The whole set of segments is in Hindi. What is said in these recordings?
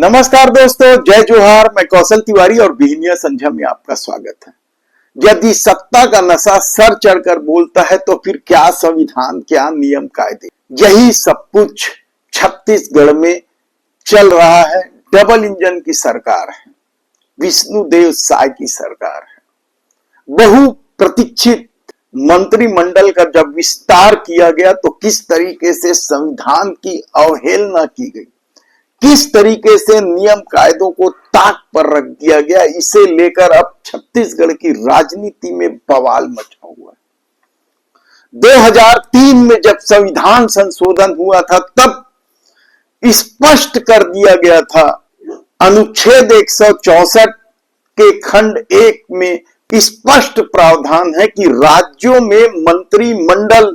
नमस्कार दोस्तों, जय जोहार। मैं कौशल तिवारी और बिहनिया संध्या में आपका स्वागत है। यदि सत्ता का नशा सर चढ़कर बोलता है तो फिर क्या संविधान, क्या नियम कायदे। यही सब कुछ छत्तीसगढ़ में चल रहा है। डबल इंजन की सरकार है, विष्णुदेव साय की सरकार है। बहु प्रतीक्षित मंत्रिमंडल का जब विस्तार किया गया तो किस तरीके से संविधान की अवहेलना की गई, किस तरीके से नियम कायदों को ताक पर रख दिया गया, इसे लेकर अब छत्तीसगढ़ की राजनीति में बवाल मचा हुआ है। 2003 में जब संविधान संशोधन हुआ था तब स्पष्ट कर दिया गया था, अनुच्छेद 164 के खंड 1 में स्पष्ट प्रावधान है कि राज्यों में मंत्रिमंडल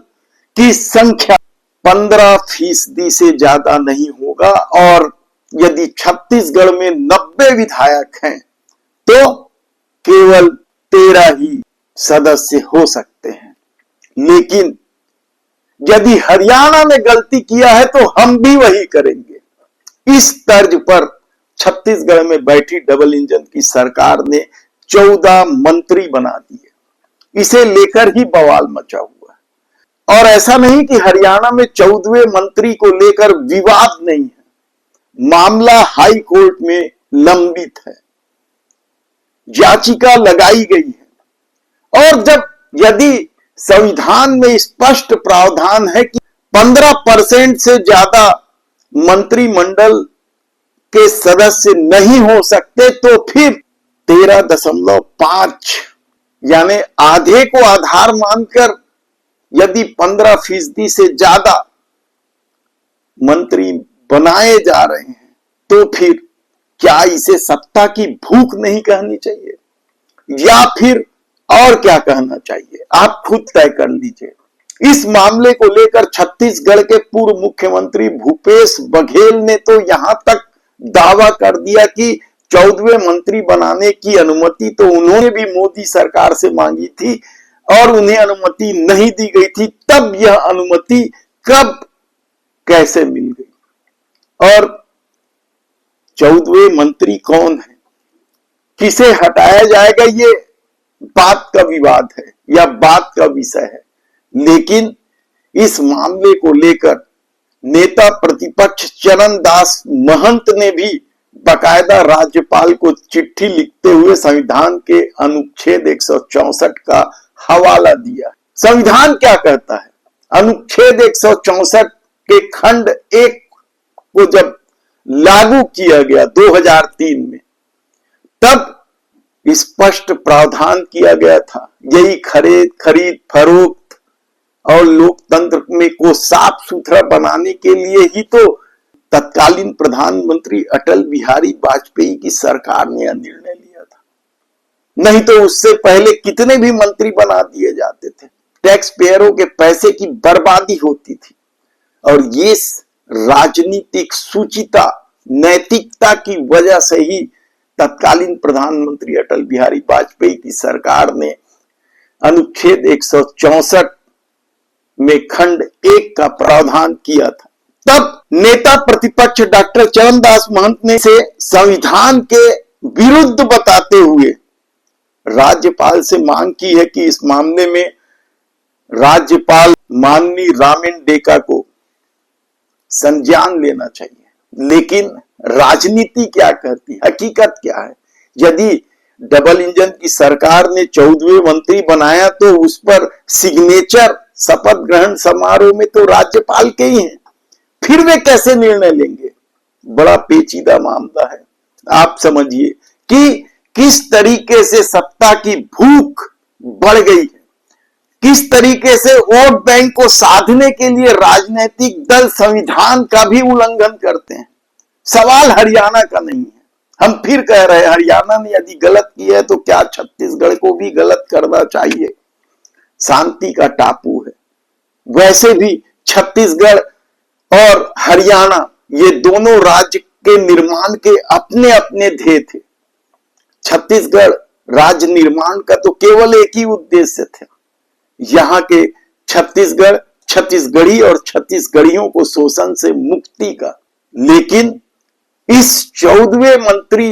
की संख्या 15% से ज्यादा नहीं होगा और यदि छत्तीसगढ़ में 90 विधायक हैं तो केवल 13 ही सदस्य हो सकते हैं। लेकिन यदि हरियाणा ने गलती किया है तो हम भी वही करेंगे। इस तर्ज पर छत्तीसगढ़ में बैठी डबल इंजन की सरकार ने 14 मंत्री बना दिए। इसे लेकर ही बवाल मचा हुआ है। और ऐसा नहीं कि हरियाणा में 14वें मंत्री को लेकर विवाद नहीं है, मामला हाई कोर्ट में लंबित है, याचिका लगाई गई है। और जब यदि संविधान में स्पष्ट प्रावधान है कि 15% से ज्यादा मंत्रिमंडल के सदस्य नहीं हो सकते तो फिर 13.5 यानी आधे को आधार मानकर यदि 15% से ज्यादा मंत्री बनाए जा रहे हैं तो फिर क्या इसे सत्ता की भूख नहीं कहनी चाहिए या फिर और क्या कहना चाहिए? आप खुद तय कर लीजिए। इस मामले को लेकर छत्तीसगढ़ के पूर्व मुख्यमंत्री भूपेश बघेल ने तो यहां तक दावा कर दिया कि 14वें मंत्री बनाने की अनुमति तो उन्होंने भी मोदी सरकार से मांगी थी और उन्हें अनुमति नहीं दी गई थी। तब यह अनुमति कब कैसे मिल गई और 14वें मंत्री कौन है, किसे हटाया जाएगा, ये बात का विवाद है या बात का विषय है। लेकिन इस मामले को लेकर नेता प्रतिपक्ष चरणदास महंत ने भी बाकायदा राज्यपाल को चिट्ठी लिखते हुए संविधान के अनुच्छेद 164 का हवाला दिया। संविधान क्या कहता है? अनुच्छेद 164 के खंड 1 को जब लागू किया गया 2003 में, तब स्पष्ट प्रावधान किया गया था यही खरीद फरोख्त और लोकतंत्र में को साफ सुथरा बनाने के लिए ही तो तत्कालीन प्रधानमंत्री अटल बिहारी वाजपेयी की सरकार ने यह निर्णय लिया था। नहीं तो उससे पहले कितने भी मंत्री बना दिए जाते थे, टैक्स पेयरों के पैसे की बर्बादी होती थी। और ये राजनीतिक सूचिता, नैतिकता की वजह से ही तत्कालीन प्रधानमंत्री अटल बिहारी वाजपेयी की सरकार ने अनुच्छेद 164 में खंड 1 का प्रावधान किया था। तब नेता प्रतिपक्ष डॉक्टर चरणदास महंत ने से संविधान के विरुद्ध बताते हुए राज्यपाल से मांग की है कि इस मामले में राज्यपाल माननीय रामेन डेका को संज्ञान लेना चाहिए। लेकिन राजनीति क्या कहती है, हकीकत क्या है? यदि डबल इंजन की सरकार ने 14वें मंत्री बनाया तो उस पर सिग्नेचर शपथ ग्रहण समारोह में तो राज्यपाल के ही हैं, फिर वे कैसे निर्णय लेंगे? बड़ा पेचीदा मामला है। आप समझिए कि किस तरीके से सत्ता की भूख बढ़ गई है, किस तरीके से वोट बैंक को साधने के लिए राजनीतिक दल संविधान का भी उल्लंघन करते हैं। सवाल हरियाणा का नहीं है। हम फिर कह रहे हैं, हरियाणा ने यदि गलत किया है तो क्या छत्तीसगढ़ को भी गलत करना चाहिए? शांति का टापू है। वैसे भी छत्तीसगढ़ और हरियाणा ये दोनों राज्य के निर्माण के अपने अपने ध्येय थे। छत्तीसगढ़ राज्य निर्माण का तो केवल एक ही उद्देश्य था, यहां के छत्तीसगढ़, छत्तीसगढ़ी और छत्तीसगढ़ियों को शोषण से मुक्ति का। लेकिन इस 14वें मंत्री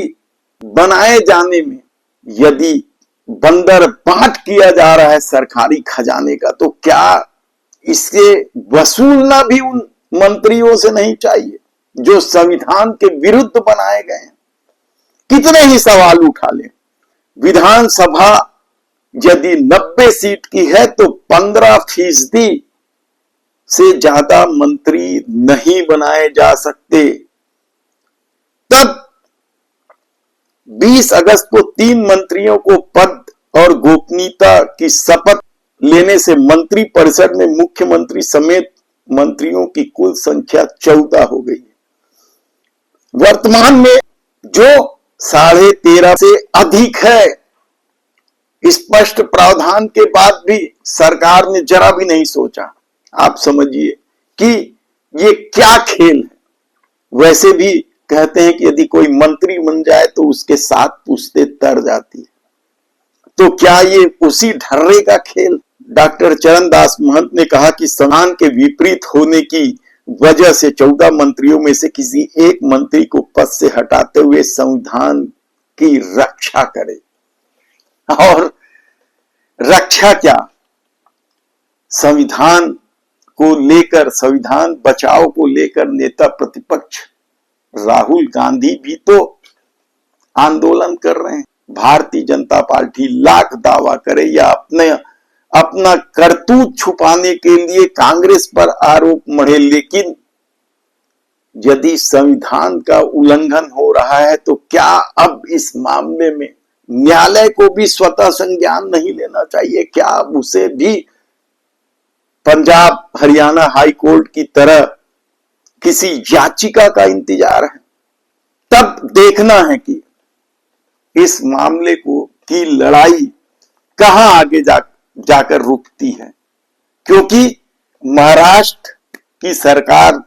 बनाए जाने में यदि बंदर बांट किया जा रहा है सरकारी खजाने का, तो क्या इससे वसूलना भी उन मंत्रियों से नहीं चाहिए जो संविधान के विरुद्ध बनाए गए हैं? कितने ही सवाल उठा लें, विधानसभा यदि 90 सीट की है तो 15% से ज्यादा मंत्री नहीं बनाए जा सकते। तब 20 अगस्त को 3 मंत्रियों को पद और गोपनीयता की शपथ लेने से मंत्री परिषद में मुख्यमंत्री समेत मंत्रियों की कुल संख्या 14 हो गई है। वर्तमान में जो 13.5 से अधिक है, स्पष्ट प्रावधान के बाद भी सरकार ने जरा भी नहीं सोचा। आप समझिए कि ये क्या खेल है। वैसे भी कहते हैं कि यदि कोई मंत्री बन जाए तो उसके 7 पुश्ते तर जाती है, तो क्या ये उसी ढर्रे का खेल? डॉक्टर चरणदास महंत ने कहा कि संविधान के विपरीत होने की वजह से 14 मंत्रियों में से किसी एक मंत्री को पद से हटाते हुए संविधान की रक्षा करे। और रक्षा क्या, संविधान को लेकर, संविधान बचाओ को लेकर नेता प्रतिपक्ष राहुल गांधी भी तो आंदोलन कर रहे हैं। भारतीय जनता पार्टी लाख दावा करे या अपना करतूत छुपाने के लिए कांग्रेस पर आरोप मढ़े, लेकिन यदि संविधान का उल्लंघन हो रहा है तो क्या अब इस मामले में न्यायालय को भी स्वतः संज्ञान नहीं लेना चाहिए? क्या अब उसे भी पंजाब हरियाणा हाई कोर्ट की तरह किसी याचिका का इंतजार है? तब देखना है कि इस मामले की लड़ाई कहां आगे जाकर रुकती है, क्योंकि महाराष्ट्र की सरकार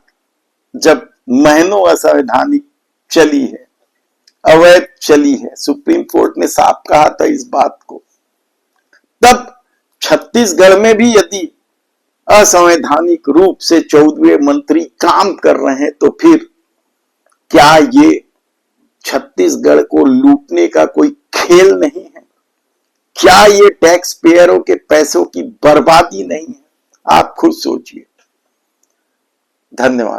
जब महीनों असंवैधानिक चली है, अवैध चली है, सुप्रीम कोर्ट ने साफ कहा था इस बात को, तब छत्तीसगढ़ में भी यदि असंवैधानिक रूप से 14वें मंत्री काम कर रहे हैं तो फिर क्या ये छत्तीसगढ़ को लूटने का कोई खेल नहीं है? क्या ये टैक्स पेयरों के पैसों की बर्बादी नहीं है? आप खुद सोचिए। धन्यवाद।